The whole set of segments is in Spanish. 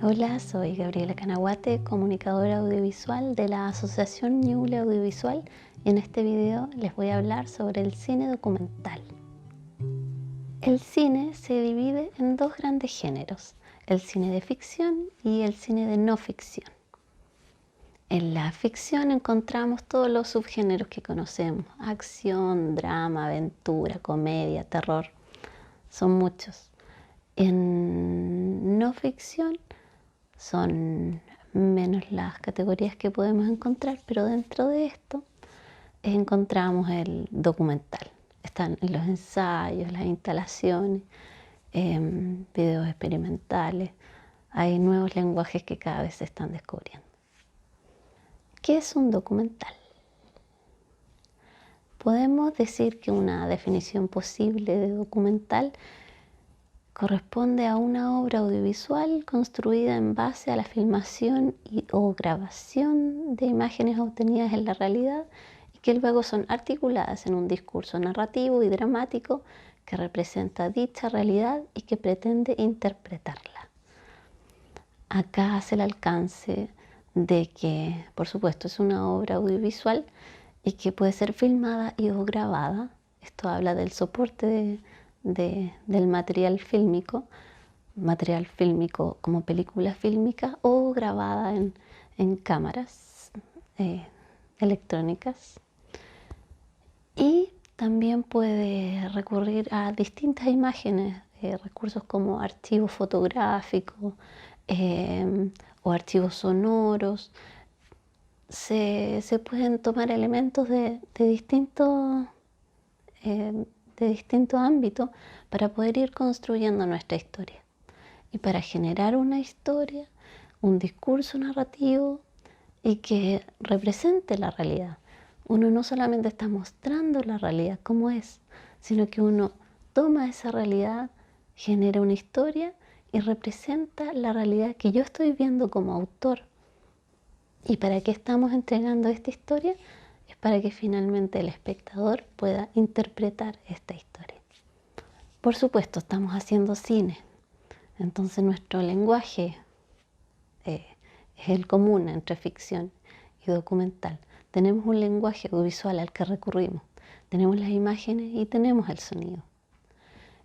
Hola, soy Gabriela Canaguate, comunicadora audiovisual de la Asociación Ñuble Audiovisual, y en este video les voy a hablar sobre el cine documental. El cine se divide en dos grandes géneros, el cine de ficción y el cine de no ficción. En la ficción encontramos todos los subgéneros que conocemos: acción, drama, aventura, comedia, terror. Son muchos. En no ficción son menos las categorías que podemos encontrar, pero dentro de esto encontramos el documental. Están los ensayos, las instalaciones, videos experimentales. Hay nuevos lenguajes que cada vez se están descubriendo. ¿Qué es un documental? Podemos decir que una definición posible de documental corresponde a una obra audiovisual construida en base a la filmación o grabación de imágenes obtenidas en la realidad y que luego son articuladas en un discurso narrativo y dramático que representa dicha realidad y que pretende interpretarla. Acá hace el alcance de que, por supuesto, es una obra audiovisual y que puede ser filmada y o grabada. Esto habla del soporte del material fílmico como película fílmica o grabada en cámaras electrónicas. Y también puede recurrir a distintas imágenes, recursos como archivos fotográficos o archivos sonoros. Se pueden tomar elementos de distintos ámbitos para poder ir construyendo nuestra historia. Y para generar una historia, un discurso narrativo y que represente la realidad. Uno no solamente está mostrando la realidad como es, sino que uno toma esa realidad, genera una historia y representa la realidad que yo estoy viendo como autor. ¿Y para qué estamos entregando esta historia? Es para que finalmente el espectador pueda interpretar esta historia. Por supuesto, estamos haciendo cine, entonces nuestro lenguaje es el común entre ficción y documental. Tenemos un lenguaje audiovisual al que recurrimos. Tenemos las imágenes y tenemos el sonido.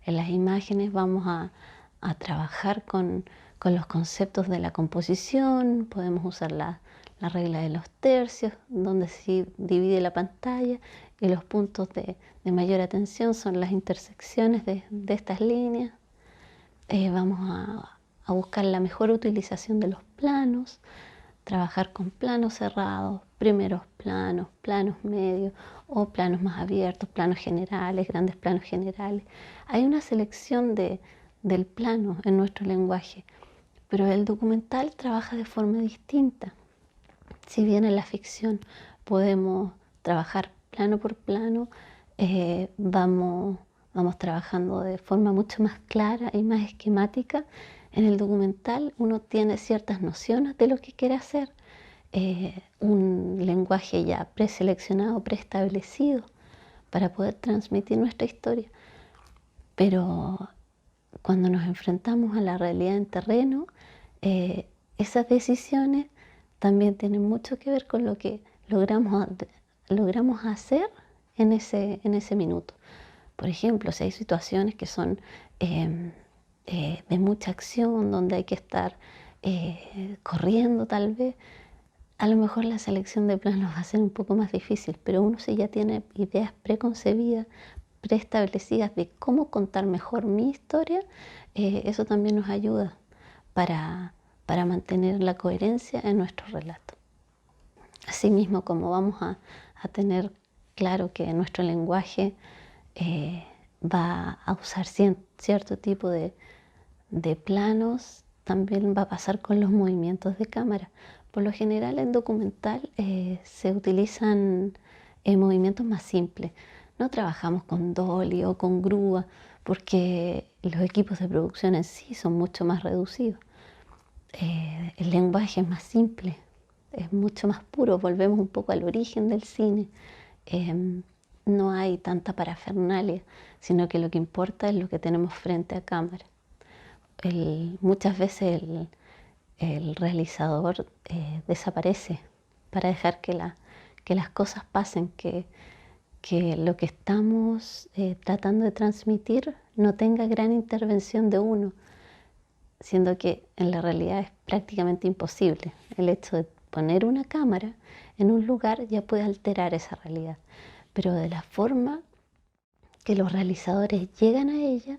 En las imágenes vamos a trabajar con los conceptos de la composición. Podemos usar la regla de los tercios, donde se divide la pantalla, y los puntos de mayor atención son las intersecciones de estas líneas. Vamos a buscar la mejor utilización de los planos, trabajar con planos cerrados, primeros planos, planos medios o planos más abiertos, planos generales, grandes planos generales. Hay una selección del plano en nuestro lenguaje, pero el documental trabaja de forma distinta. Si bien en la ficción podemos trabajar plano por plano, vamos trabajando de forma mucho más clara y más esquemática. En el documental uno tiene ciertas nociones de lo que quiere hacer, un lenguaje ya preseleccionado, preestablecido para poder transmitir nuestra historia. Pero cuando nos enfrentamos a la realidad en terreno, esas decisiones también tienen mucho que ver con lo que logramos hacer en ese minuto. Por ejemplo, si hay situaciones que son de mucha acción, donde hay que estar corriendo tal vez, a lo mejor la selección de planos va a ser un poco más difícil, pero uno si ya tiene ideas preconcebidas, preestablecidas de cómo contar mejor mi historia, eso también nos ayuda para mantener la coherencia en nuestro relato. Asimismo, como vamos a tener claro que nuestro lenguaje va a usar cierto tipo de planos, también va a pasar con los movimientos de cámara. Por lo general en documental se utilizan movimientos más simples. No trabajamos con dolly o con grúa porque los equipos de producción en sí son mucho más reducidos. El lenguaje es más simple, es mucho más puro, volvemos un poco al origen del cine. No hay tanta parafernalia, sino que lo que importa es lo que tenemos frente a cámara. Muchas veces el realizador desaparece para dejar que las cosas pasen, que lo que estamos tratando de transmitir no tenga gran intervención de uno, siendo que en la realidad es prácticamente imposible. El hecho de poner una cámara en un lugar ya puede alterar esa realidad, pero de la forma que los realizadores llegan a ella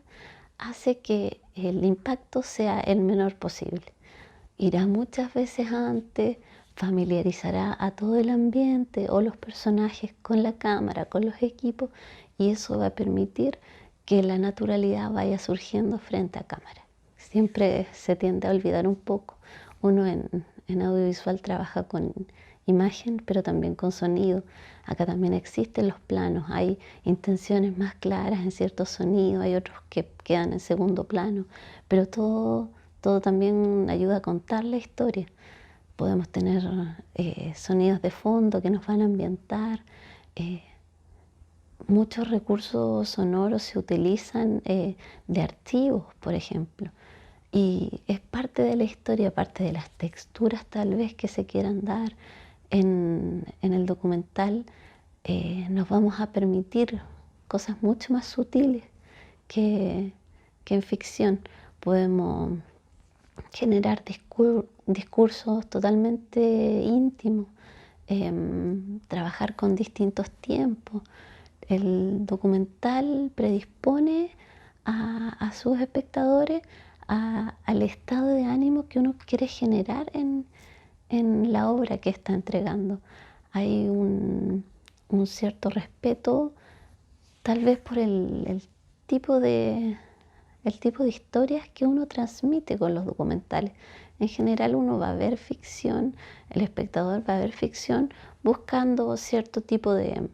hace que el impacto sea el menor posible. Irá muchas veces antes, familiarizará a todo el ambiente o los personajes con la cámara, con los equipos, y eso va a permitir que la naturalidad vaya surgiendo frente a cámara. Siempre se tiende a olvidar un poco. Uno en audiovisual trabaja con imagen, pero también con sonido. Acá también existen los planos, hay intenciones más claras en ciertos sonidos, hay otros que quedan en segundo plano, pero todo también ayuda a contar la historia. Podemos tener sonidos de fondo que nos van a ambientar. Muchos recursos sonoros se utilizan de archivos, por ejemplo, y es parte de la historia, parte de las texturas tal vez que se quieran dar en el documental. Nos vamos a permitir cosas mucho más sutiles que en ficción. Podemos generar discursos totalmente íntimos, trabajar con distintos tiempos. El documental predispone a sus espectadores al estado de ánimo que uno quiere generar en la obra que está entregando. Hay un cierto respeto, tal vez por el tipo de historias que uno transmite con los documentales. En general uno va a ver ficción, el espectador va a ver ficción buscando cierto tipo de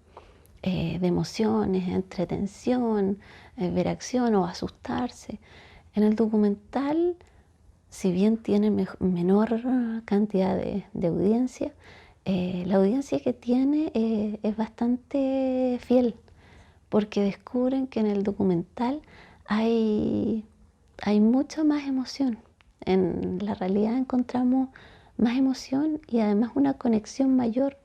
emociones, entretención, ver acción o asustarse. En el documental, si bien tiene menor cantidad de audiencia, la audiencia que tiene es bastante fiel, porque descubren que en el documental hay mucha más emoción. En la realidad encontramos más emoción y además una conexión mayor,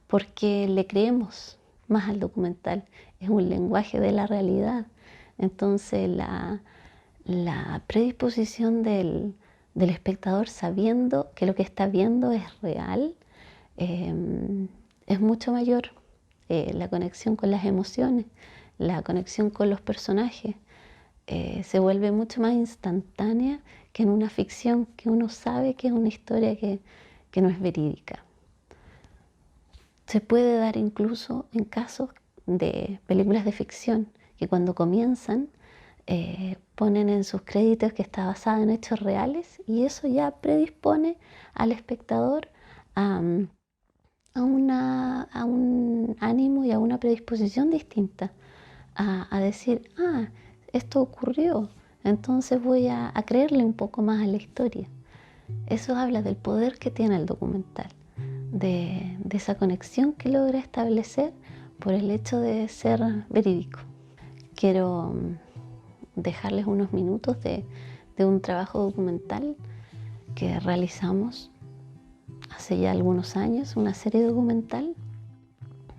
porque le creemos más al documental. Es un lenguaje de la realidad. Entonces la predisposición del espectador, sabiendo que lo que está viendo es real, es mucho mayor. La conexión con las emociones, la conexión con los personajes, se vuelve mucho más instantánea que en una ficción que uno sabe que es una historia que no es verídica. Se puede dar incluso en casos de películas de ficción que cuando comienzan ponen en sus créditos que está basada en hechos reales, y eso ya predispone al espectador a un ánimo y a una predisposición distinta, a decir, esto ocurrió, entonces voy a creerle un poco más a la historia. Eso habla del poder que tiene el documental, de esa conexión que logra establecer por el hecho de ser verídico. Quiero dejarles unos minutos de un trabajo documental que realizamos hace ya algunos años, una serie documental.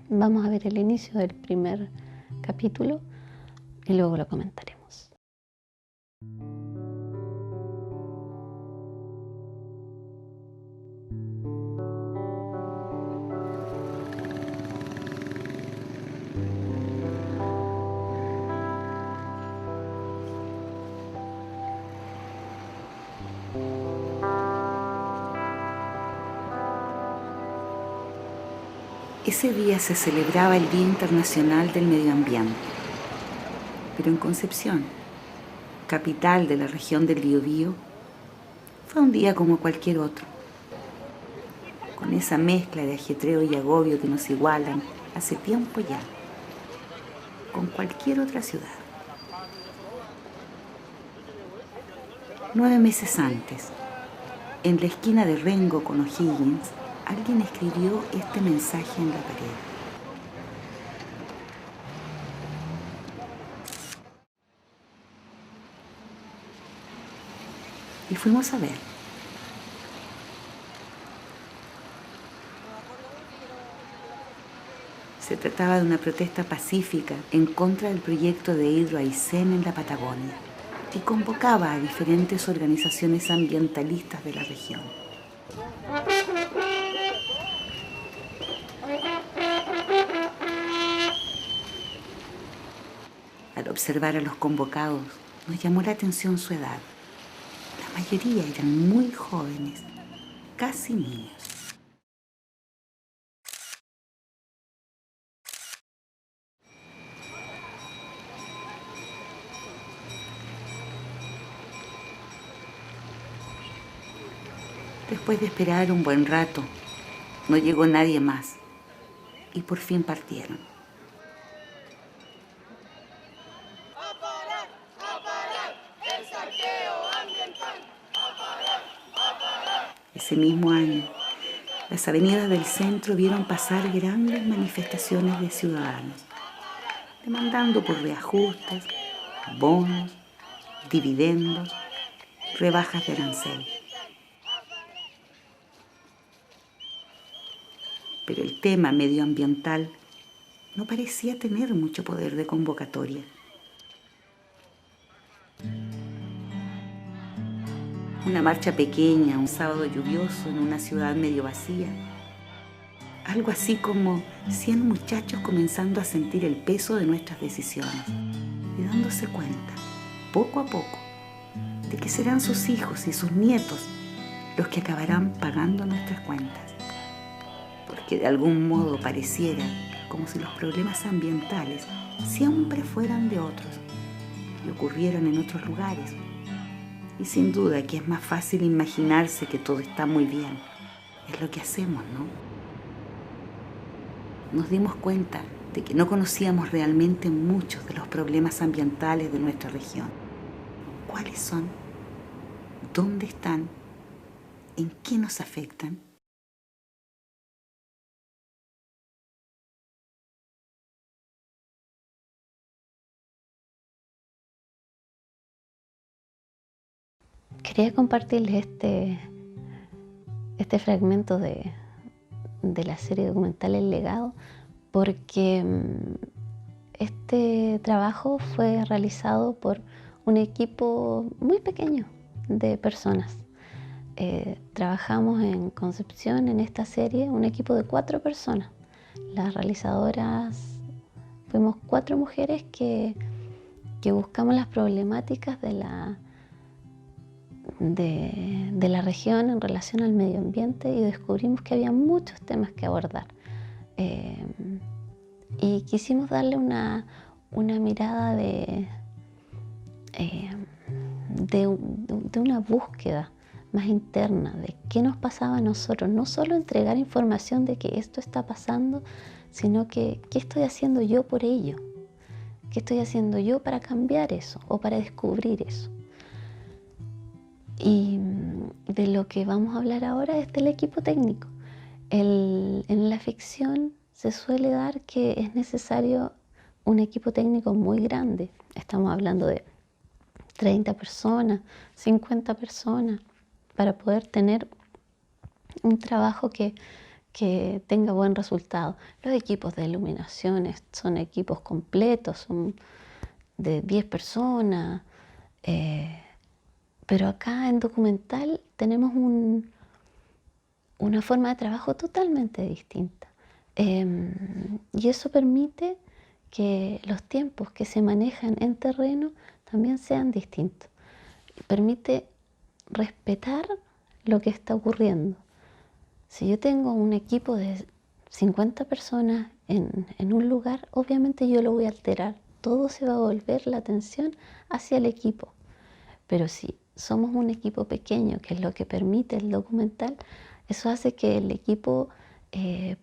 Vamos a ver el inicio del primer capítulo y luego lo comentaremos. Ese día se celebraba el Día Internacional del Medio Ambiente, pero en Concepción, capital de la región del Biobío, fue un día como cualquier otro, con esa mezcla de ajetreo y agobio que nos igualan hace tiempo ya con cualquier otra ciudad. 9 meses antes, en la esquina de Rengo con O'Higgins, alguien escribió este mensaje en la pared. Y fuimos a ver. Se trataba de una protesta pacífica en contra del proyecto de Hidro Aysén en la Patagonia y convocaba a diferentes organizaciones ambientalistas de la región. Al observar a los convocados, nos llamó la atención su edad. La mayoría eran muy jóvenes, casi niños. Después de esperar un buen rato, no llegó nadie más y por fin partieron. Ese mismo año, las avenidas del centro vieron pasar grandes manifestaciones de ciudadanos, demandando por reajustes, bonos, dividendos, rebajas de arancel. Pero el tema medioambiental no parecía tener mucho poder de convocatoria. Una marcha pequeña, un sábado lluvioso en una ciudad medio vacía. Algo así como 100 muchachos comenzando a sentir el peso de nuestras decisiones y dándose cuenta, poco a poco, de que serán sus hijos y sus nietos los que acabarán pagando nuestras cuentas. Porque de algún modo pareciera como si los problemas ambientales siempre fueran de otros y ocurrieran en otros lugares. Y sin duda que es más fácil imaginarse que todo está muy bien. Es lo que hacemos, ¿no? Nos dimos cuenta de que no conocíamos realmente muchos de los problemas ambientales de nuestra región. ¿Cuáles son? ¿Dónde están? ¿En qué nos afectan? Quería compartirles este fragmento de la serie documental El Legado, porque este trabajo fue realizado por un equipo muy pequeño de personas. Trabajamos en Concepción en esta serie, un equipo de 4 personas. Las realizadoras fuimos 4 mujeres que buscamos las problemáticas de la región en relación al medio ambiente y descubrimos que había muchos temas que abordar. Y quisimos darle una mirada de una búsqueda más interna de qué nos pasaba a nosotros. No solo entregar información de que esto está pasando, sino que qué estoy haciendo yo por ello. ¿Qué estoy haciendo yo para cambiar eso o para descubrir eso? Y de lo que vamos a hablar ahora es del equipo técnico. En la ficción se suele dar que es necesario un equipo técnico muy grande. Estamos hablando de 30 personas, 50 personas, para poder tener un trabajo que tenga buen resultado. Los equipos de iluminación son equipos completos, son de 10 personas. Pero acá en documental tenemos una forma de trabajo totalmente distinta. Y eso permite que los tiempos que se manejan en terreno también sean distintos. Permite respetar lo que está ocurriendo. Si yo tengo un equipo de 50 personas en un lugar, obviamente yo lo voy a alterar. Todo se va a volver la atención hacia el equipo. Pero si somos un equipo pequeño, que es lo que permite el documental, eso hace que el equipo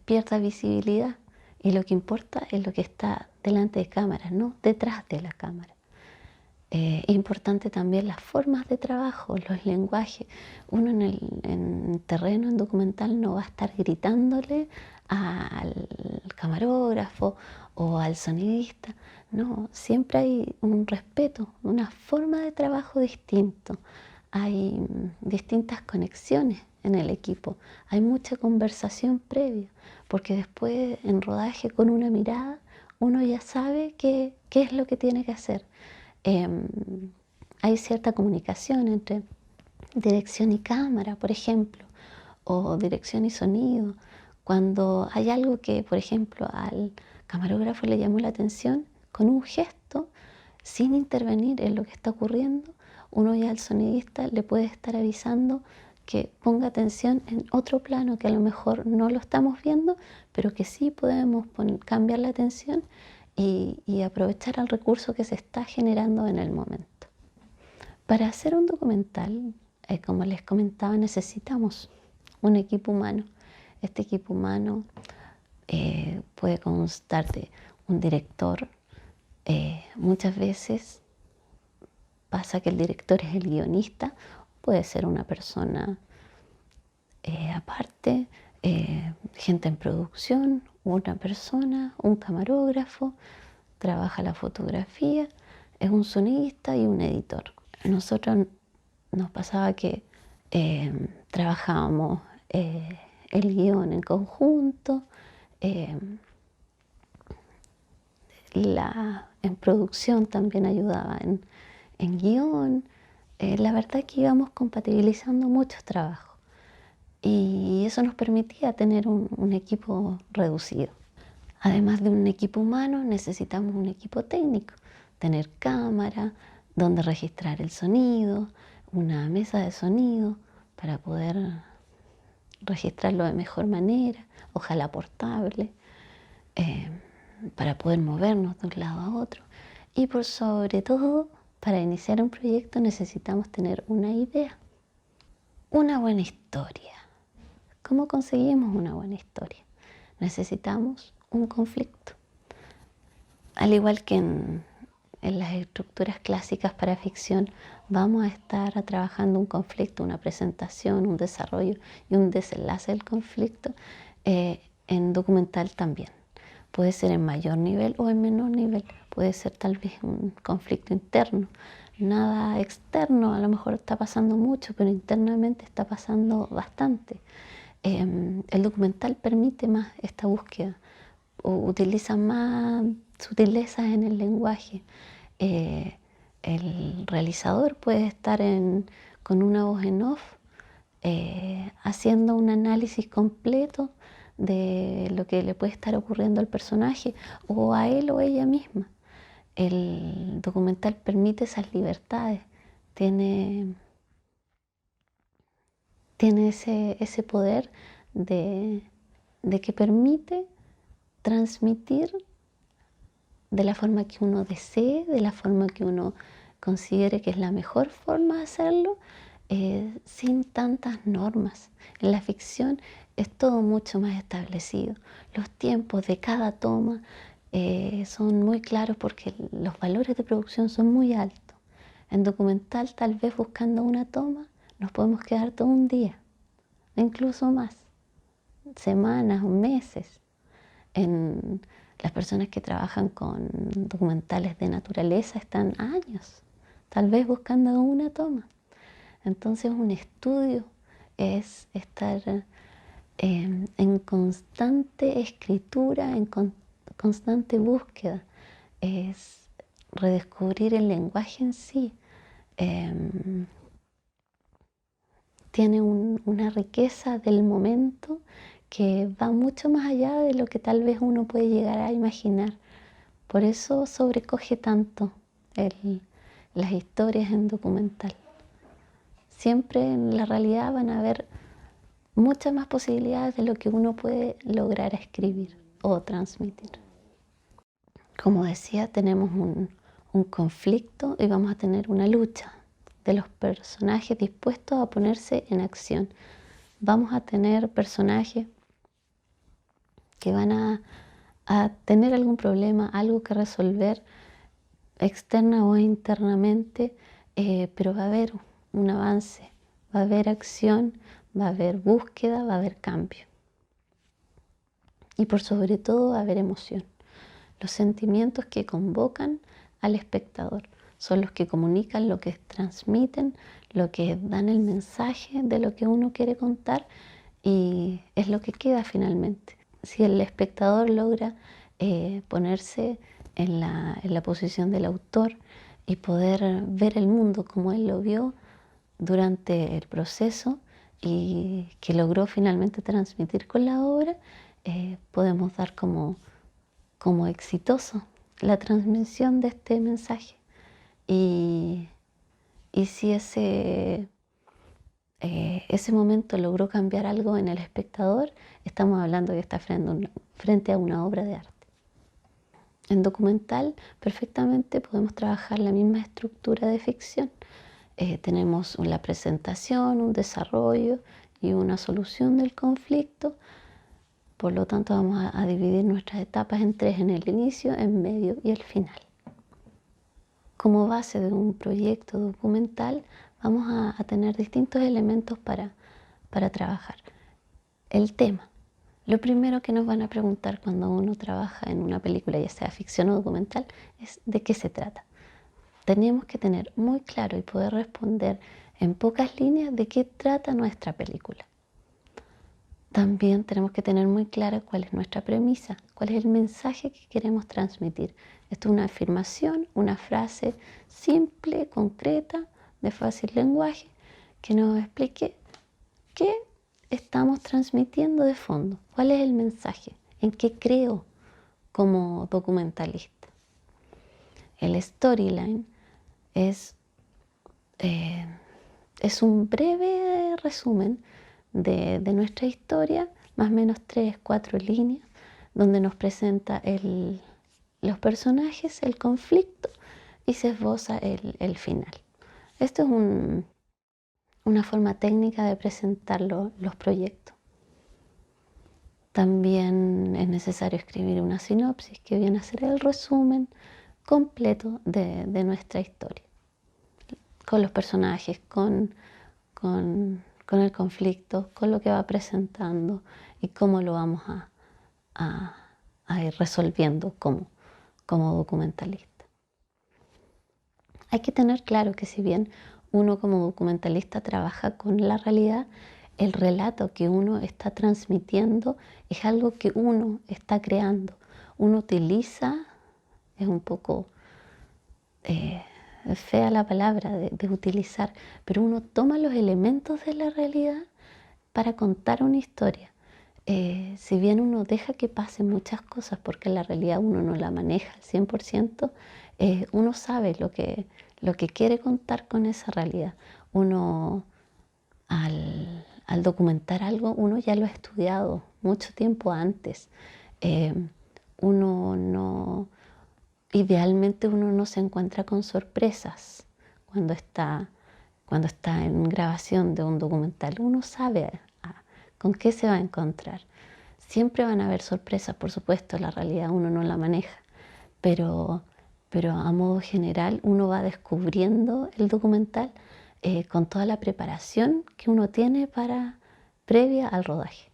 pierda visibilidad. Y lo que importa es lo que está delante de cámara, no detrás de la cámara. Es importante también las formas de trabajo, los lenguajes. Uno en terreno, en documental, no va a estar gritándole al camarógrafo o al sonidista. No, siempre hay un respeto, una forma de trabajo distinto. Hay distintas conexiones en el equipo, hay mucha conversación previa, porque después en rodaje con una mirada uno ya sabe qué es lo que tiene que hacer. Hay cierta comunicación entre dirección y cámara, por ejemplo, o dirección y sonido. Cuando hay algo que, por ejemplo, al camarógrafo le llamó la atención, con un gesto, sin intervenir en lo que está ocurriendo, uno ya al sonidista le puede estar avisando que ponga atención en otro plano que a lo mejor no lo estamos viendo, pero que sí podemos cambiar la atención y aprovechar el recurso que se está generando en el momento. Para hacer un documental, como les comentaba, necesitamos un equipo humano. Este equipo humano puede constar de un director. Muchas veces pasa que el director es el guionista, puede ser una persona aparte, gente en producción, una persona, un camarógrafo, trabaja la fotografía, es un sonidista y un editor. Nosotros nos pasaba que trabajábamos el guión en conjunto, en producción también ayudaba en guión. La verdad es que íbamos compatibilizando muchos trabajos y eso nos permitía tener un equipo reducido. Además de un equipo humano, necesitamos un equipo técnico, tener cámara, donde registrar el sonido, una mesa de sonido para poder registrarlo de mejor manera, ojalá portable, para poder movernos de un lado a otro. Y por sobre todo, para iniciar un proyecto necesitamos tener una idea, una buena historia. ¿Cómo conseguimos una buena historia? Necesitamos un conflicto. Al igual que en las estructuras clásicas para ficción, vamos a estar trabajando un conflicto, una presentación, un desarrollo y un desenlace del conflicto. En documental también. Puede ser en mayor nivel o en menor nivel. Puede ser tal vez un conflicto interno. Nada externo, a lo mejor está pasando mucho, pero internamente está pasando bastante. El documental permite más esta búsqueda, utiliza más sutilezas en el lenguaje. El realizador puede estar con una voz en off, haciendo un análisis completo de lo que le puede estar ocurriendo al personaje o a él o ella misma. El documental permite esas libertades, tiene ese poder de que permite transmitir de la forma que uno desee, de la forma que uno considere que es la mejor forma de hacerlo, sin tantas normas. En la ficción es todo mucho más establecido. Los tiempos de cada toma son muy claros porque los valores de producción son muy altos. En documental, tal vez buscando una toma, nos podemos quedar todo un día, incluso más, semanas o meses. Las personas que trabajan con documentales de naturaleza están años, tal vez buscando una toma. Entonces un estudio es estar en constante escritura, en constante búsqueda, es redescubrir el lenguaje en sí. Tiene una riqueza del momento que va mucho más allá de lo que tal vez uno puede llegar a imaginar. Por eso sobrecoge tanto las historias en documental. Siempre en la realidad van a haber muchas más posibilidades de lo que uno puede lograr escribir o transmitir. Como decía, tenemos un conflicto y vamos a tener una lucha de los personajes dispuestos a ponerse en acción. Vamos a tener personajes que van a tener algún problema, algo que resolver externa o internamente, pero va a haber un avance, va a haber acción, va a haber búsqueda, va a haber cambio. Y por sobre todo va a haber emoción. Los sentimientos que convocan al espectador son los que comunican, lo que transmiten, lo que dan el mensaje de lo que uno quiere contar y es lo que queda finalmente. Si el espectador logra ponerse en la posición del autor y poder ver el mundo como él lo vio durante el proceso y que logró finalmente transmitir con la obra, podemos dar como exitoso la transmisión de este mensaje. Y si ese momento logró cambiar algo en el espectador, estamos hablando que está frente a una obra de arte. En documental perfectamente podemos trabajar la misma estructura de ficción. Tenemos la presentación, un desarrollo y una solución del conflicto. Por lo tanto, vamos a dividir nuestras etapas en tres: en el inicio, en medio y el final. Como base de un proyecto documental vamos a tener distintos elementos para trabajar. El tema. Lo primero que nos van a preguntar cuando uno trabaja en una película, ya sea ficción o documental, es de qué se trata. Tenemos que tener muy claro y poder responder en pocas líneas de qué trata nuestra película. También tenemos que tener muy clara cuál es nuestra premisa, cuál es el mensaje que queremos transmitir. Esto es una afirmación, una frase simple, concreta, de fácil lenguaje, que nos explique qué estamos transmitiendo de fondo, cuál es el mensaje, en qué creo como documentalista. El storyline es un breve resumen de nuestra historia, más o menos 3-4 líneas, donde nos presenta los personajes, el conflicto y se esboza el final. Esto es una forma técnica de presentar los proyectos. También es necesario escribir una sinopsis, que viene a ser el resumen completo de nuestra historia, con los personajes, con el conflicto, con lo que va presentando y cómo lo vamos a ir resolviendo como documentalista. Hay que tener claro que si bien uno como documentalista trabaja con la realidad, el relato que uno está transmitiendo es algo que uno está creando. Uno utiliza, es un poco fea la palabra de utilizar, pero uno toma los elementos de la realidad para contar una historia. Si bien uno deja que pasen muchas cosas, porque la realidad uno no la maneja al 100%, uno sabe lo que quiere contar con esa realidad. Uno, al documentar algo, uno ya lo ha estudiado mucho tiempo antes. Idealmente uno no se encuentra con sorpresas cuando está en grabación de un documental. Uno sabe con qué se va a encontrar. Siempre van a haber sorpresas, por supuesto, la realidad uno no la maneja, pero a modo general uno va descubriendo el documental con toda la preparación que uno tiene previa al rodaje.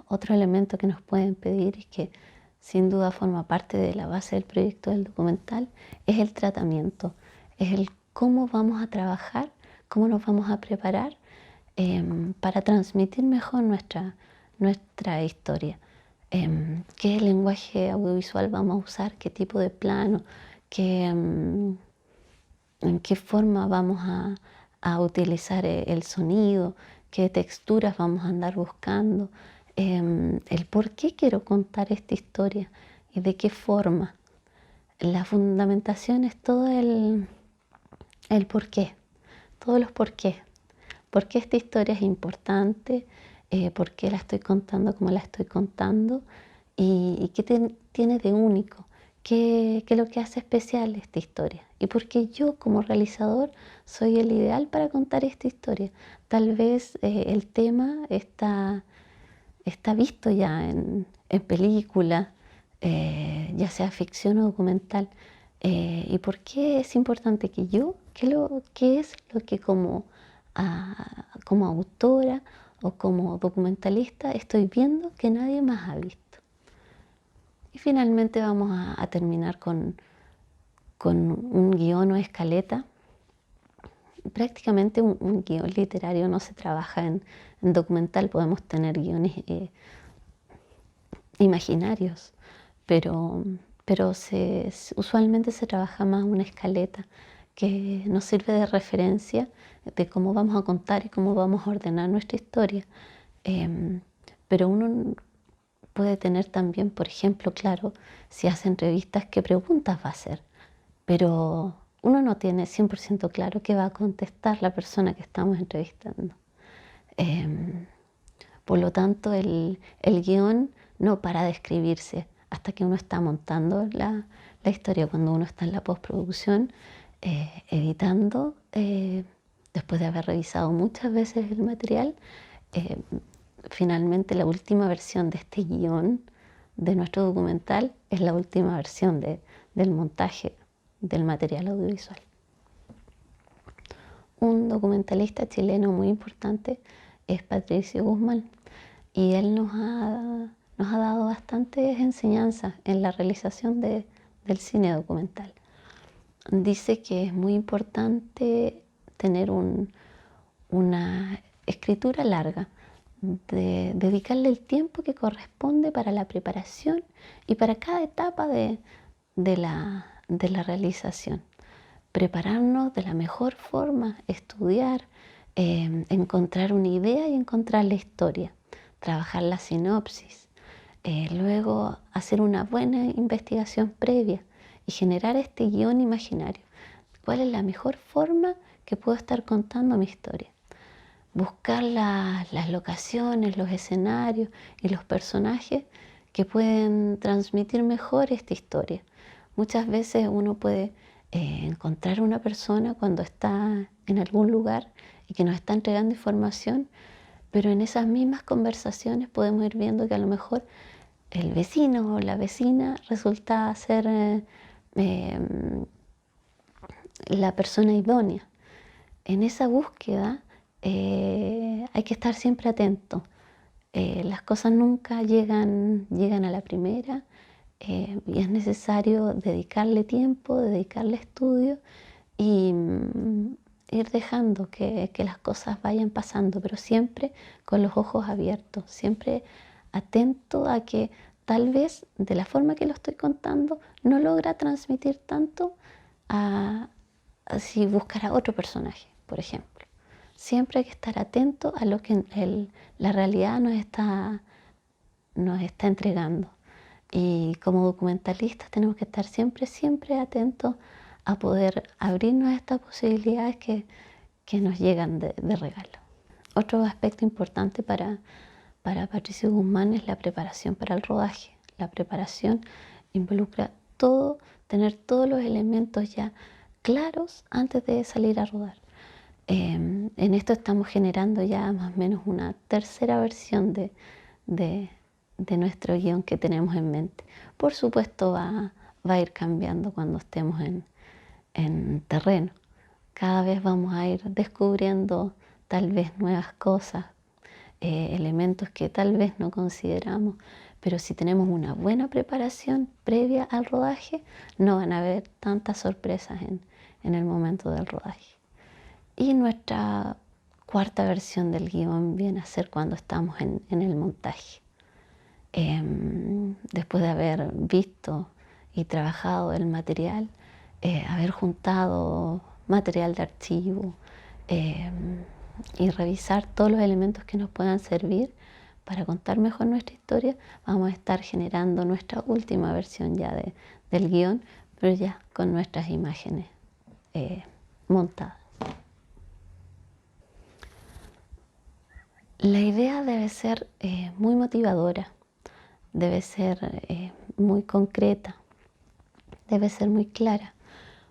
Otro elemento que nos pueden pedir y que sin duda forma parte de la base del proyecto del documental es el tratamiento, es el cómo vamos a trabajar, cómo nos vamos a preparar para transmitir mejor nuestra historia. ¿Qué lenguaje audiovisual vamos a usar? ¿Qué tipo de plano? ¿En qué forma vamos a utilizar el sonido? ¿Qué texturas vamos a andar buscando? El por qué quiero contar esta historia y de qué forma. La fundamentación es todo el por qué, todos los por qué. ¿Por qué esta historia es importante? ¿Por qué la estoy contando como la estoy contando? ¿Y qué tiene de único? ¿Qué es lo que hace especial esta historia? ¿Y por qué yo como realizador soy el ideal para contar esta historia? Tal vez el tema está visto ya en película, ya sea ficción o documental. ¿Y por qué es importante que yo, qué es lo que como autora o como documentalista estoy viendo que nadie más ha visto? Y finalmente vamos a terminar con con un guión o escaleta. Prácticamente un guión literario no se trabaja en documental, podemos tener guiones imaginarios, pero usualmente se trabaja más una escaleta que nos sirve de referencia de cómo vamos a contar y cómo vamos a ordenar nuestra historia. Pero uno puede tener también, por ejemplo, claro, si hace entrevistas, qué preguntas va a hacer, pero uno no tiene 100% claro qué va a contestar la persona que estamos entrevistando. Por lo tanto, el guión no para de escribirse hasta que uno está montando la historia. Cuando uno está en la postproducción, editando, después de haber revisado muchas veces el material, finalmente la última versión de este guión de nuestro documental es la última versión del montaje del material audiovisual. Un documentalista chileno muy importante es Patricio Guzmán, y él nos ha dado bastantes enseñanzas en la realización del cine documental. Dice que es muy importante tener una escritura larga, de dedicarle el tiempo que corresponde para la preparación y para cada etapa de la realización. Prepararnos de la mejor forma, estudiar, encontrar una idea y encontrar la historia, trabajar la sinopsis, luego hacer una buena investigación previa y generar este guión imaginario. ¿Cuál es la mejor forma que puedo estar contando mi historia? Buscar las locaciones, los escenarios y los personajes que pueden transmitir mejor esta historia. Muchas veces uno puede encontrar una persona cuando está en algún lugar y que nos está entregando información, pero en esas mismas conversaciones podemos ir viendo que a lo mejor el vecino o la vecina resulta ser la persona idónea. En esa búsqueda hay que estar siempre atento. Las cosas nunca llegan a la primera, y es necesario dedicarle tiempo, dedicarle estudio y ir dejando que las cosas vayan pasando, pero siempre con los ojos abiertos, siempre atento a que tal vez de la forma que lo estoy contando no logra transmitir tanto a si buscara otro personaje, por ejemplo. Siempre hay que estar atento a lo que la realidad nos está entregando. Y como documentalistas tenemos que estar siempre atentos a poder abrirnos a estas posibilidades que nos llegan de regalo. Otro aspecto importante para Patricio Guzmán es la preparación para el rodaje. La preparación involucra tener todos los elementos ya claros antes de salir a rodar. En esto estamos generando ya más o menos una tercera versión de nuestro guión que tenemos en mente. Por supuesto va a ir cambiando cuando estemos en terreno. Cada vez vamos a ir descubriendo tal vez nuevas cosas, elementos que tal vez no consideramos, pero si tenemos una buena preparación previa al rodaje, no van a haber tantas sorpresas en el momento del rodaje. Y nuestra cuarta versión del guión viene a ser cuando estamos en el montaje. Después de haber visto y trabajado el material, haber juntado material de archivo y revisar todos los elementos que nos puedan servir para contar mejor nuestra historia, vamos a estar generando nuestra última versión ya del guión, pero ya con nuestras imágenes montadas. La idea debe ser muy motivadora, debe ser muy concreta, debe ser muy clara.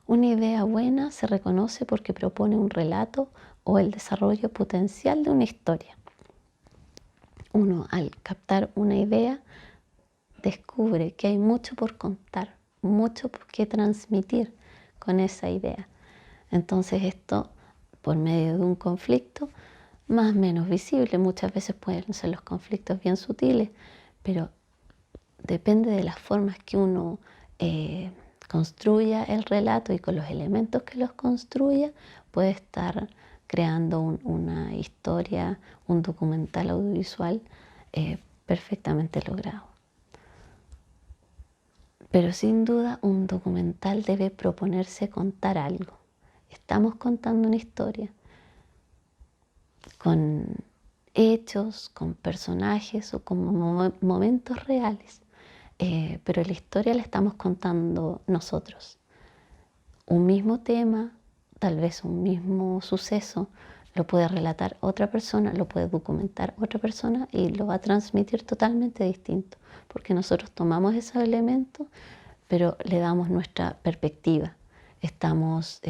Una idea buena se reconoce porque propone un relato o el desarrollo potencial de una historia. Uno, al captar una idea, descubre que hay mucho por contar, mucho que transmitir con esa idea. Entonces esto, por medio de un conflicto, más o menos visible, muchas veces pueden ser los conflictos bien sutiles, pero depende de las formas que uno construya el relato y con los elementos que los construya puede estar creando una historia, un documental audiovisual perfectamente logrado. Pero sin duda un documental debe proponerse contar algo. Estamos contando una historia con hechos, con personajes o con momentos reales, pero la historia la estamos contando nosotros. Un mismo tema, tal vez un mismo suceso, lo puede relatar otra persona, lo puede documentar otra persona y lo va a transmitir totalmente distinto, porque nosotros tomamos esos elementos, pero le damos nuestra perspectiva. Estamos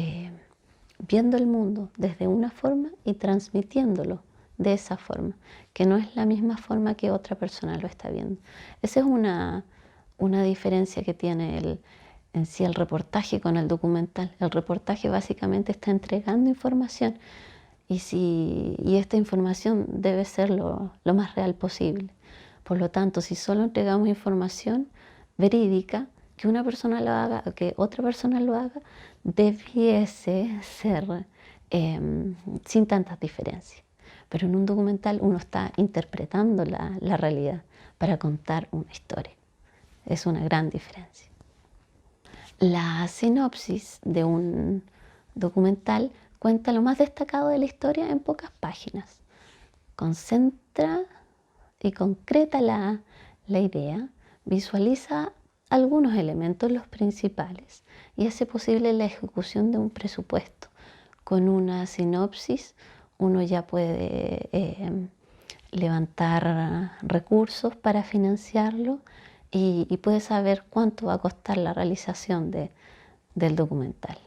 viendo el mundo desde una forma y transmitiéndolo de esa forma, que no es la misma forma que otra persona lo está viendo. Esa es una diferencia que tiene en sí el reportaje con el documental. El reportaje básicamente está entregando información y esta información debe ser lo más real posible. Por lo tanto, si solo entregamos información verídica, que una persona lo haga o que otra persona lo haga, debiese ser sin tantas diferencias. Pero en un documental uno está interpretando la realidad para contar una historia. Es una gran diferencia. La sinopsis de un documental cuenta lo más destacado de la historia en pocas páginas. Concentra y concreta la idea, visualiza algunos elementos, los principales, y hace posible la ejecución de un presupuesto. Con una sinopsis uno ya puede levantar recursos para financiarlo y puede saber cuánto va a costar la realización del documental.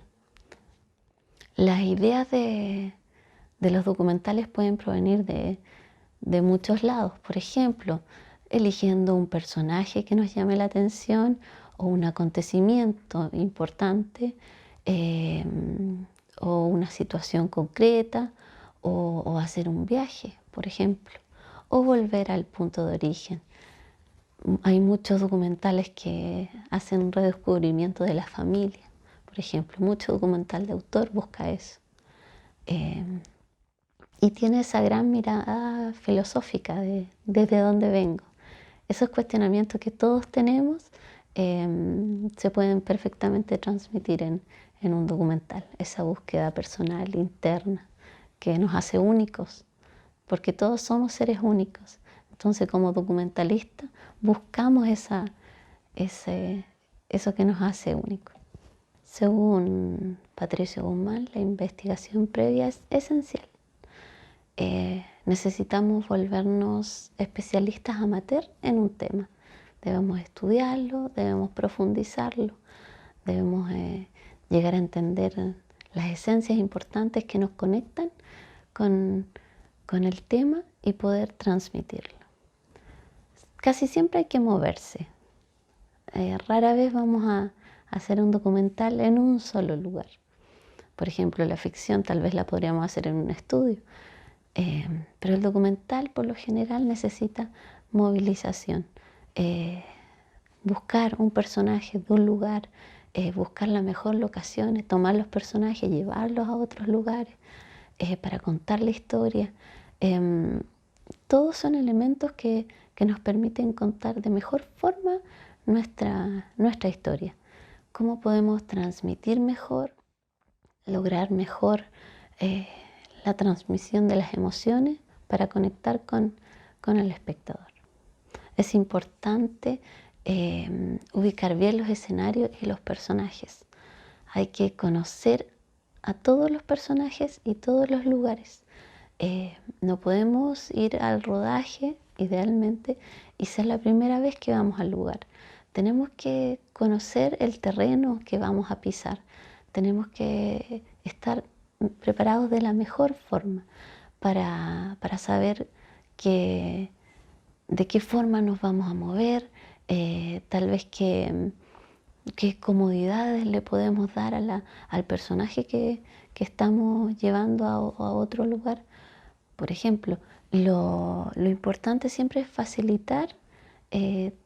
Las ideas de los documentales pueden provenir de muchos lados. Por ejemplo, eligiendo un personaje que nos llame la atención o un acontecimiento importante o una situación concreta o hacer un viaje, por ejemplo, o volver al punto de origen. Hay muchos documentales que hacen un redescubrimiento de la familia. Por ejemplo, mucho documental de autor busca eso. Y tiene esa gran mirada filosófica de desde dónde vengo. Esos cuestionamientos que todos tenemos se pueden perfectamente transmitir en un documental. Esa búsqueda personal, interna, que nos hace únicos, porque todos somos seres únicos. Entonces, como documentalista, buscamos eso que nos hace únicos. Según Patricio Guzmán, la investigación previa es esencial. Necesitamos volvernos especialistas amateur en un tema. Debemos estudiarlo, debemos profundizarlo, debemos llegar a entender las esencias importantes que nos conectan con el tema y poder transmitirlo. Casi siempre hay que moverse. Rara vez vamos a hacer un documental en un solo lugar. Por ejemplo, la ficción tal vez la podríamos hacer en un estudio, pero el documental por lo general necesita movilización. Buscar un personaje de un lugar, buscar la mejor locación, tomar los personajes, llevarlos a otros lugares para contar la historia. Todos son elementos que nos permiten contar de mejor forma nuestra historia. Cómo podemos transmitir mejor, lograr mejor la transmisión de las emociones para conectar con el espectador. Es importante ubicar bien los escenarios y los personajes. Hay que conocer a todos los personajes y todos los lugares. No podemos ir al rodaje, idealmente, y ser la primera vez que vamos al lugar. Tenemos que conocer el terreno que vamos a pisar. Tenemos que estar preparados de la mejor forma para saber de qué forma nos vamos a mover, tal vez qué comodidades le podemos dar al personaje que estamos llevando a otro lugar. Por ejemplo, lo importante siempre es facilitar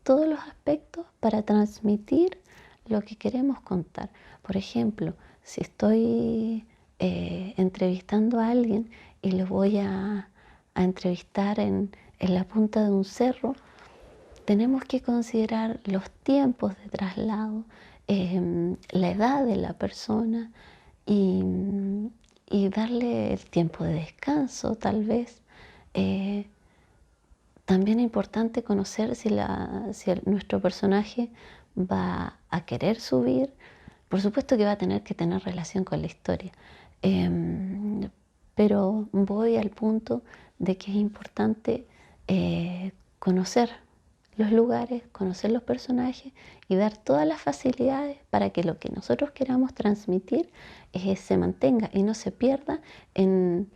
todos los aspectos para transmitir lo que queremos contar. Por ejemplo, si estoy entrevistando a alguien y lo voy a entrevistar en la punta de un cerro, tenemos que considerar los tiempos de traslado, la edad de la persona y, y darle el tiempo de descanso, tal vez. También es importante conocer si nuestro personaje va a querer subir. Por supuesto que va a tener que tener relación con la historia, pero voy al punto de que es importante conocer los lugares, conocer los personajes y dar todas las facilidades para que lo que nosotros queramos transmitir se mantenga y no se pierda en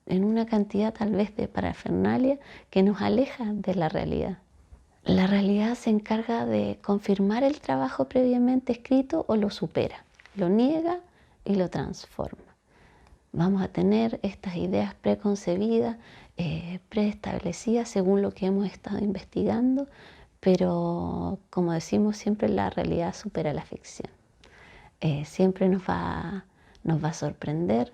una cantidad tal vez de parafernalia que nos aleja de la realidad. La realidad se encarga de confirmar el trabajo previamente escrito o lo supera, lo niega y lo transforma. Vamos a tener estas ideas preconcebidas, preestablecidas según lo que hemos estado investigando, pero como decimos siempre, la realidad supera la ficción. Siempre nos va a sorprender,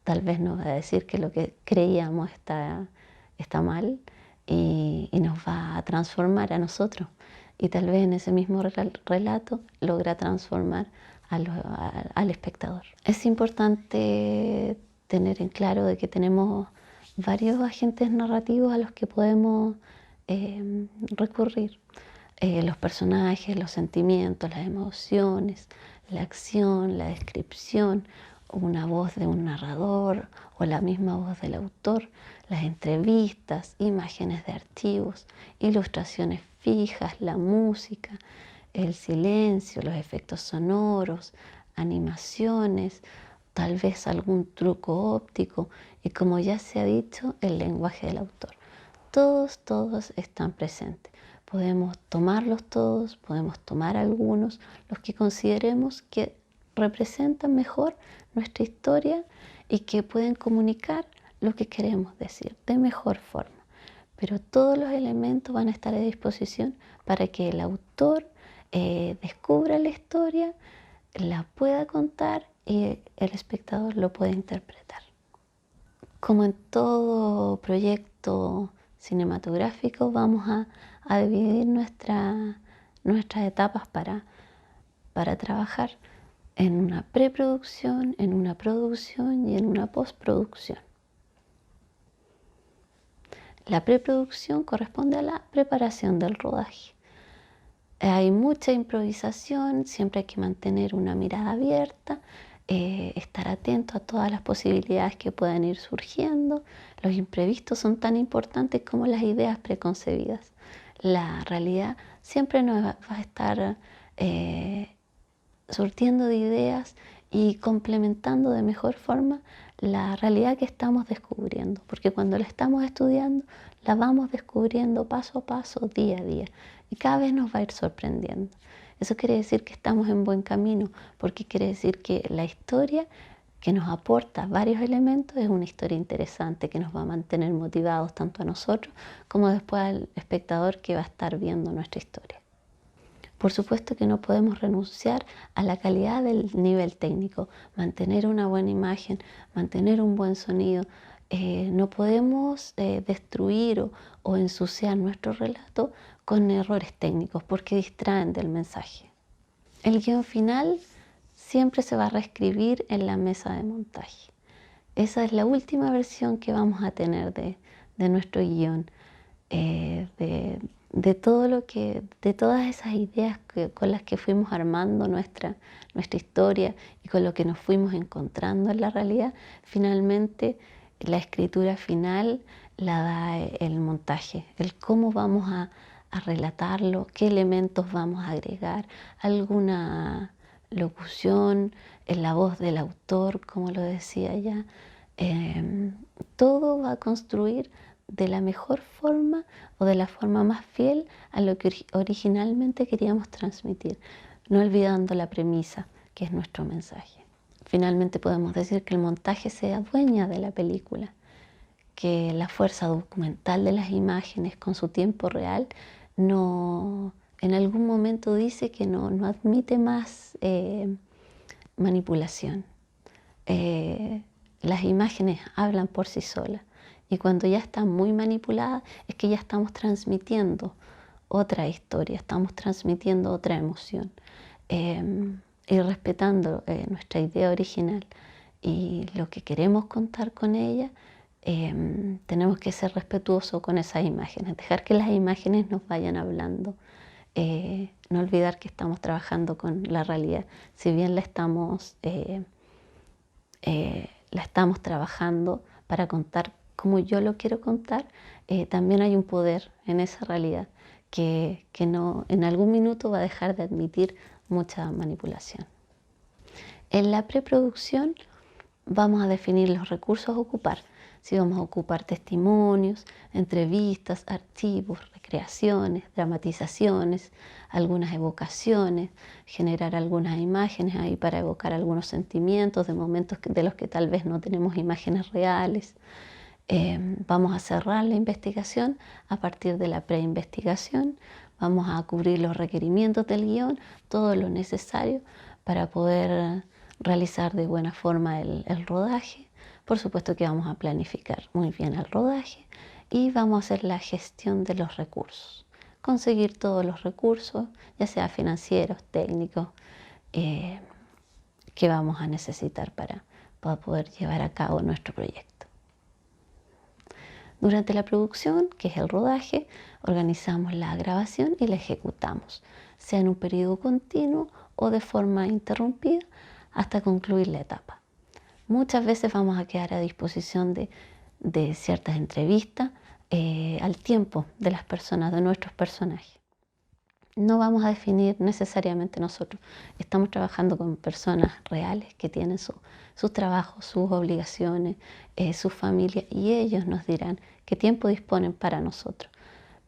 tal vez nos va a decir que lo que creíamos está mal y nos va a transformar a nosotros. Y tal vez en ese mismo relato logra transformar al espectador. Es importante tener en claro de que tenemos varios agentes narrativos a los que podemos recurrir. Los personajes, los sentimientos, las emociones, la acción, la descripción, una voz de un narrador o la misma voz del autor, las entrevistas, imágenes de archivos, ilustraciones fijas, la música, el silencio, los efectos sonoros, animaciones, tal vez algún truco óptico y, como ya se ha dicho, el lenguaje del autor. Todos están presentes. Podemos tomarlos todos, podemos tomar algunos, los que consideremos que representan mejor nuestra historia y que pueden comunicar lo que queremos decir de mejor forma. Pero todos los elementos van a estar a disposición para que el autor descubra la historia, la pueda contar y el espectador lo pueda interpretar. Como en todo proyecto cinematográfico, vamos a dividir nuestras etapas para trabajar en una preproducción, en una producción y en una postproducción. La preproducción corresponde a la preparación del rodaje. Hay mucha improvisación, siempre hay que mantener una mirada abierta, estar atento a todas las posibilidades que puedan ir surgiendo. Los imprevistos son tan importantes como las ideas preconcebidas. La realidad siempre nos va a estar surtiendo de ideas y complementando de mejor forma la realidad que estamos descubriendo, porque cuando la estamos estudiando, la vamos descubriendo paso a paso, día a día, y cada vez nos va a ir sorprendiendo. Eso quiere decir que estamos en buen camino, porque quiere decir que la historia que nos aporta varios elementos es una historia interesante que nos va a mantener motivados tanto a nosotros como después al espectador que va a estar viendo nuestra historia. Por supuesto que no podemos renunciar a la calidad del nivel técnico, mantener una buena imagen, mantener un buen sonido. No podemos destruir o ensuciar nuestro relato con errores técnicos porque distraen del mensaje. El guión final siempre se va a reescribir en la mesa de montaje. Esa es la última versión que vamos a tener de nuestro guión, de todas esas ideas con las que fuimos armando nuestra historia y con lo que nos fuimos encontrando en la realidad. Finalmente, la escritura final la da el montaje, el cómo vamos a relatarlo, qué elementos vamos a agregar, alguna locución, en la voz del autor, como lo decía ya. Todo va a construir de la mejor forma o de la forma más fiel a lo que originalmente queríamos transmitir, no olvidando la premisa, que es nuestro mensaje. Finalmente podemos decir que el montaje se adueña de la película, que la fuerza documental de las imágenes con su tiempo real no en algún momento dice que no admite más manipulación. Las imágenes hablan por sí solas y cuando ya están muy manipuladas es que ya estamos transmitiendo otra historia, estamos transmitiendo otra emoción y respetando nuestra idea original y lo que queremos contar con ella. Tenemos que ser respetuosos con esas imágenes, dejar que las imágenes nos vayan hablando, no olvidar que estamos trabajando con la realidad, si bien la estamos trabajando para contar como yo lo quiero contar, también hay un poder en esa realidad que no, en algún minuto va a dejar de admitir mucha manipulación. En la preproducción vamos a definir los recursos a ocupar, si vamos a ocupar testimonios, entrevistas, archivos, recreaciones, dramatizaciones, algunas evocaciones, generar algunas imágenes ahí para evocar algunos sentimientos de momentos de los que tal vez no tenemos imágenes reales. Vamos a cerrar la investigación a partir de la preinvestigación, vamos a cubrir los requerimientos del guión, todo lo necesario para poder realizar de buena forma el rodaje. Por supuesto que vamos a planificar muy bien el rodaje y vamos a hacer la gestión de los recursos. Conseguir todos los recursos, ya sea financieros, técnicos, que vamos a necesitar para poder llevar a cabo nuestro proyecto. Durante la producción, que es el rodaje, organizamos la grabación y la ejecutamos, sea en un periodo continuo o de forma interrumpida hasta concluir la etapa. Muchas veces vamos a quedar a disposición de ciertas entrevistas al tiempo de las personas, de nuestros personajes. No vamos a definir necesariamente nosotros. Estamos trabajando con personas reales que tienen sus trabajos, sus obligaciones, sus familias, y ellos nos dirán qué tiempo disponen para nosotros.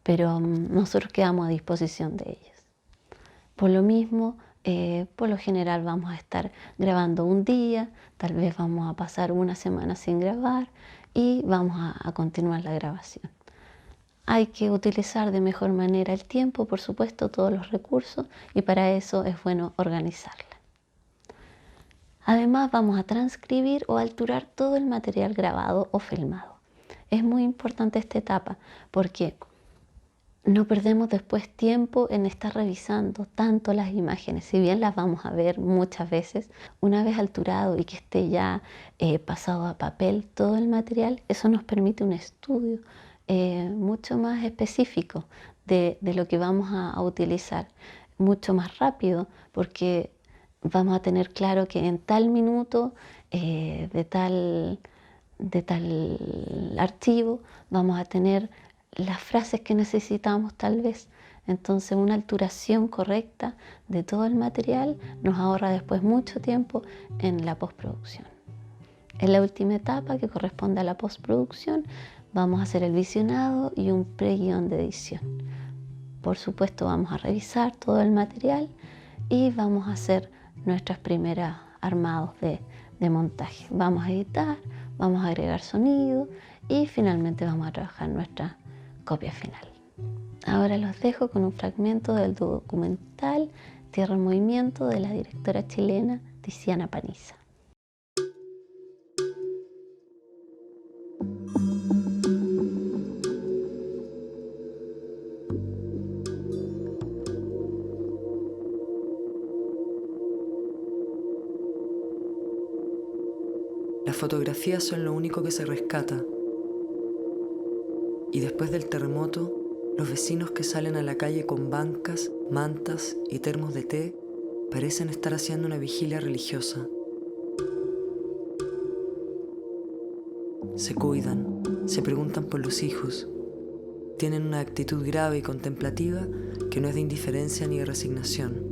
Pero nosotros quedamos a disposición de ellos. Por lo mismo, por lo general vamos a estar grabando un día, tal vez vamos a pasar una semana sin grabar y vamos a continuar la grabación. Hay que utilizar de mejor manera el tiempo, por supuesto, todos los recursos, y para eso es bueno organizarla. Además, vamos a transcribir o alturar todo el material grabado o filmado. Es muy importante esta etapa porque no perdemos después tiempo en estar revisando tanto las imágenes, si bien las vamos a ver muchas veces. Una vez alturado y que esté ya pasado a papel todo el material, eso nos permite un estudio mucho más específico de lo que vamos a utilizar, mucho más rápido, porque vamos a tener claro que en tal minuto de tal archivo vamos a tener las frases que necesitamos tal vez. Entonces una alturación correcta de todo el material nos ahorra después mucho tiempo en la postproducción. En la última etapa, que corresponde a la postproducción, vamos a hacer el visionado y un pre-guión de edición. Por supuesto vamos a revisar todo el material y vamos a hacer nuestras primeras armados de montaje. Vamos a editar, vamos a agregar sonido y finalmente vamos a trabajar nuestra copia final. Ahora los dejo con un fragmento del documental Tierra en Movimiento de la directora chilena Tiziana Paniza. Las fotografías son lo único que se rescata. Y después del terremoto, los vecinos que salen a la calle con bancas, mantas y termos de té parecen estar haciendo una vigilia religiosa. Se cuidan, se preguntan por los hijos. Tienen una actitud grave y contemplativa que no es de indiferencia ni de resignación.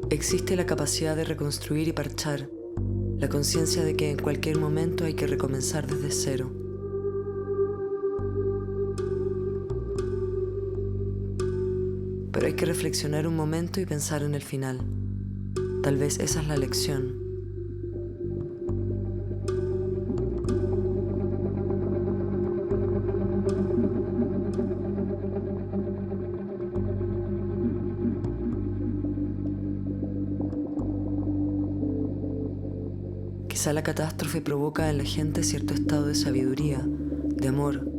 Existe la capacidad de reconstruir y parchar, la conciencia de que en cualquier momento hay que recomenzar desde cero. Pero hay que reflexionar un momento y pensar en el final. Tal vez esa es la lección. Quizá la catástrofe provoca en la gente cierto estado de sabiduría, de amor.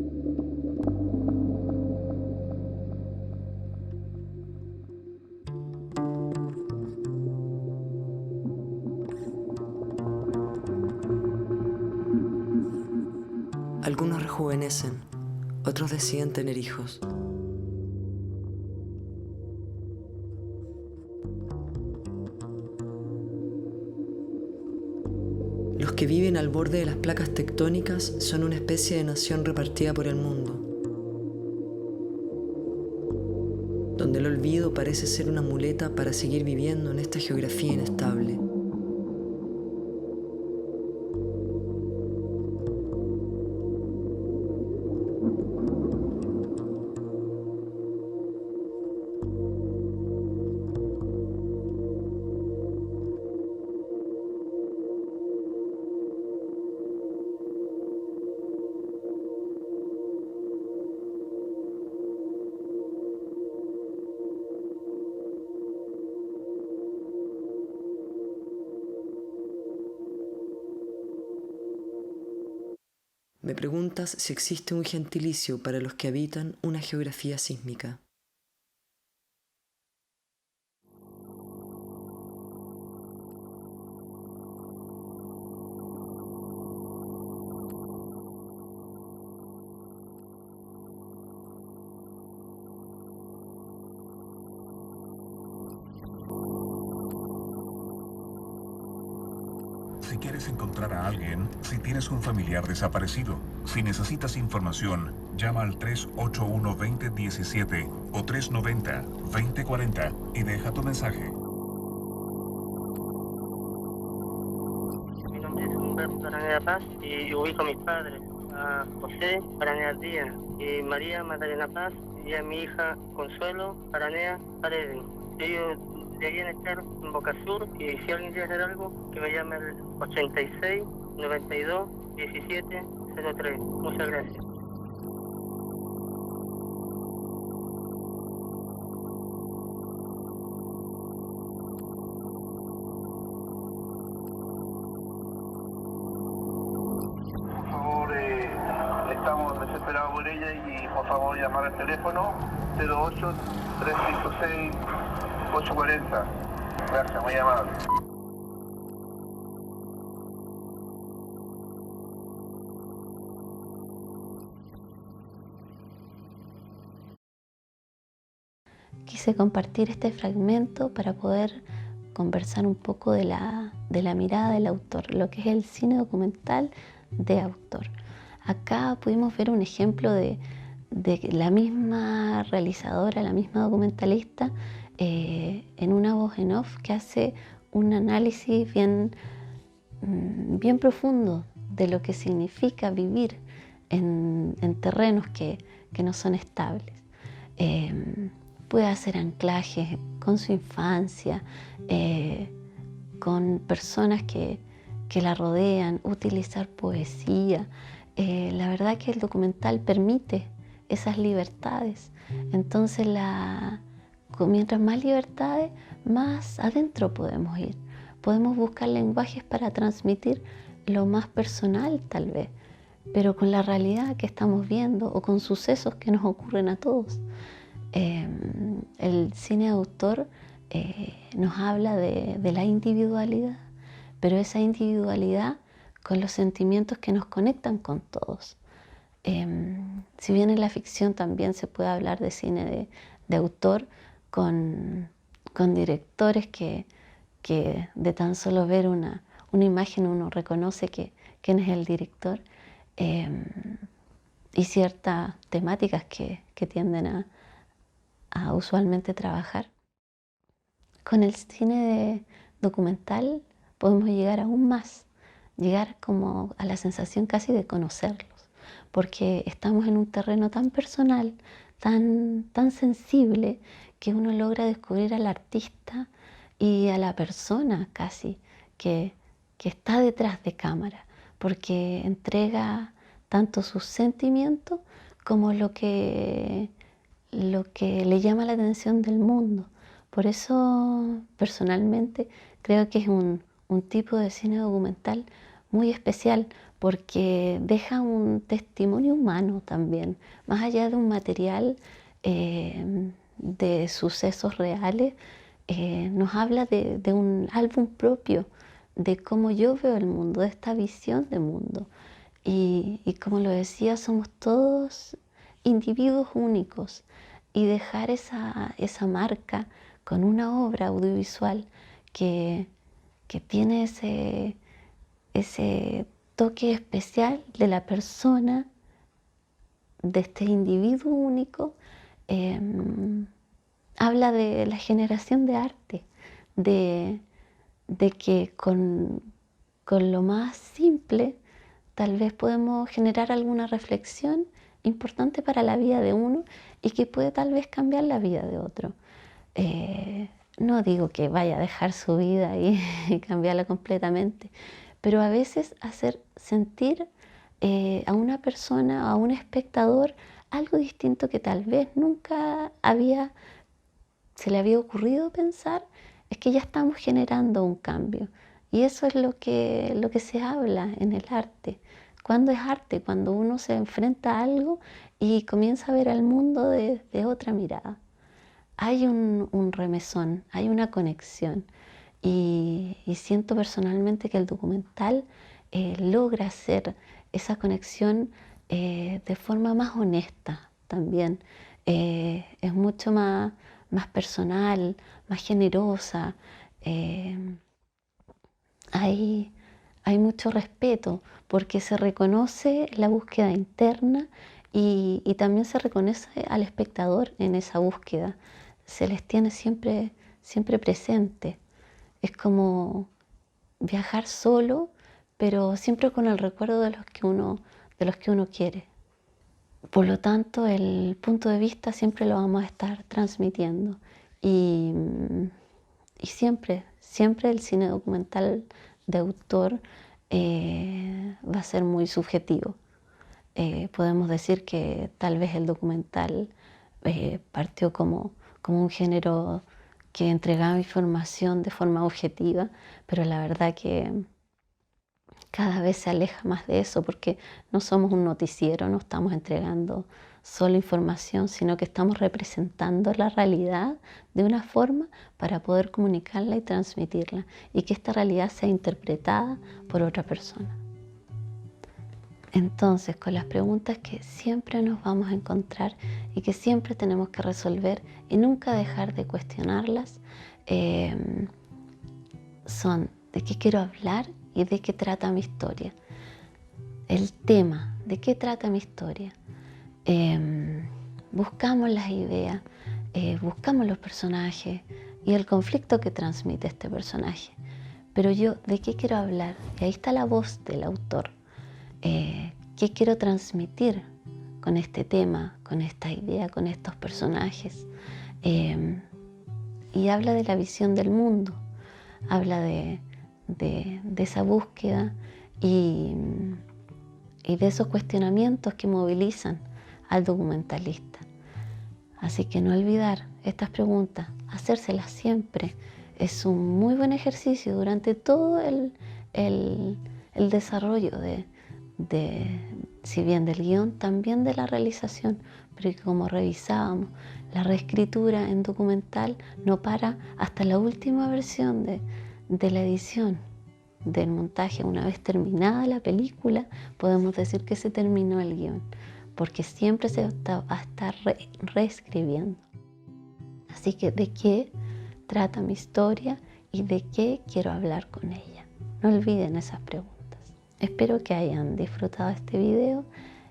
Algunos rejuvenecen, otros deciden tener hijos. Los que viven al borde de las placas tectónicas son una especie de nación repartida por el mundo, donde el olvido parece ser una muleta para seguir viviendo en esta geografía inestable. Me preguntas si existe un gentilicio para los que habitan una geografía sísmica. Si quieres encontrar a alguien, si tienes un familiar desaparecido, si necesitas información, llama al 381-2017 o 390-2040 y deja tu mensaje. Mi nombre es Humberto Araneda Paz y ubico a mis padres, a José Araneda Díaz y María Magdalena Paz y a mi hija Consuelo Araneda Paredes. Ellos deberían estar en Boca Sur y si alguien quiere hacer algo, que me llame al 86 92 17 03. Muchas gracias. Por favor, estamos desesperados por ella y por favor llamar al teléfono 08 356 840. Gracias, muy amable. Quise compartir este fragmento para poder conversar un poco de la mirada del autor, lo que es el cine documental de autor. Acá pudimos ver un ejemplo de la misma realizadora, la misma documentalista, en una voz en off que hace un análisis bien profundo de lo que significa vivir en terrenos que no son estables. Puede hacer anclajes con su infancia, con personas que la rodean, utilizar poesía. La verdad que el documental permite esas libertades. Entonces, mientras más libertades, más adentro podemos ir. Podemos buscar lenguajes para transmitir lo más personal, tal vez, pero con la realidad que estamos viendo o con sucesos que nos ocurren a todos. El cine de autor nos habla de la individualidad, pero esa individualidad con los sentimientos que nos conectan con todos. Si bien en la ficción también se puede hablar de cine de autor con directores que de tan solo ver una imagen uno reconoce quién es el director, y ciertas temáticas que tienden a usualmente trabajar. Con el cine documental podemos llegar aún más, llegar como a la sensación casi de conocerlos, porque estamos en un terreno tan personal, tan sensible, que uno logra descubrir al artista y a la persona casi que está detrás de cámara, porque entrega tanto sus sentimientos como lo que le llama la atención del mundo. Por eso, personalmente, creo que es un tipo de cine documental muy especial porque deja un testimonio humano también, más allá de un material de sucesos reales, nos habla de un álbum propio, de cómo yo veo el mundo, de esta visión de mundo. Y como lo decía, somos todos individuos únicos, y dejar esa marca con una obra audiovisual que tiene ese toque especial de la persona, de este individuo único, habla de la generación de arte, de que con lo más simple tal vez podemos generar alguna reflexión importante para la vida de uno y que puede tal vez cambiar la vida de otro. No digo que vaya a dejar su vida y cambiarla completamente, pero a veces hacer sentir a una persona, a un espectador, algo distinto que tal vez nunca se le había ocurrido pensar, es que ya estamos generando un cambio. Y eso es lo que se habla en el arte. ¿Cuándo es arte? Cuando uno se enfrenta a algo y comienza a ver al mundo de otra mirada. Hay un remesón, hay una conexión. Y siento personalmente que el documental logra hacer esa conexión de forma más honesta también. Es mucho más personal, más generosa. Hay mucho respeto porque se reconoce la búsqueda interna y también se reconoce al espectador en esa búsqueda. Se les tiene siempre presente. Es como viajar solo, pero siempre con el recuerdo de los que uno quiere. Por lo tanto, el punto de vista siempre lo vamos a estar transmitiendo. Y siempre el cine documental de autor va a ser muy subjetivo. Podemos decir que tal vez el documental partió como un género que entregaba información de forma objetiva, pero la verdad que cada vez se aleja más de eso porque no somos un noticiero, no estamos entregando solo información, sino que estamos representando la realidad de una forma para poder comunicarla y transmitirla y que esta realidad sea interpretada por otra persona. Entonces, con las preguntas que siempre nos vamos a encontrar y que siempre tenemos que resolver y nunca dejar de cuestionarlas, son ¿de qué quiero hablar y de qué trata mi historia? El tema, ¿de qué trata mi historia? Buscamos las ideas, buscamos los personajes y el conflicto que transmite este personaje. Pero yo, ¿de qué quiero hablar? Y ahí está la voz del autor. ¿Qué quiero transmitir con este tema, con esta idea, con estos personajes? Y habla de la visión del mundo, habla de esa búsqueda y de esos cuestionamientos que movilizan al documentalista. Así que no olvidar estas preguntas, hacérselas siempre. Es un muy buen ejercicio durante todo el desarrollo si bien del guión, también de la realización, pero que como revisábamos, la reescritura en documental no para hasta la última versión de la edición, del montaje. Una vez terminada la película, podemos decir que se terminó el guión, porque siempre se va a estar reescribiendo. Así que, ¿de qué trata mi historia y de qué quiero hablar con ella? No olviden esas preguntas. Espero que hayan disfrutado este video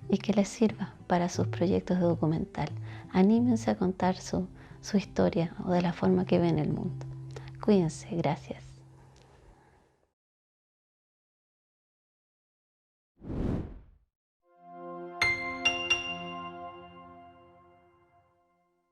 y que les sirva para sus proyectos de documental. Anímense a contar su historia o de la forma que ven el mundo. Cuídense, gracias.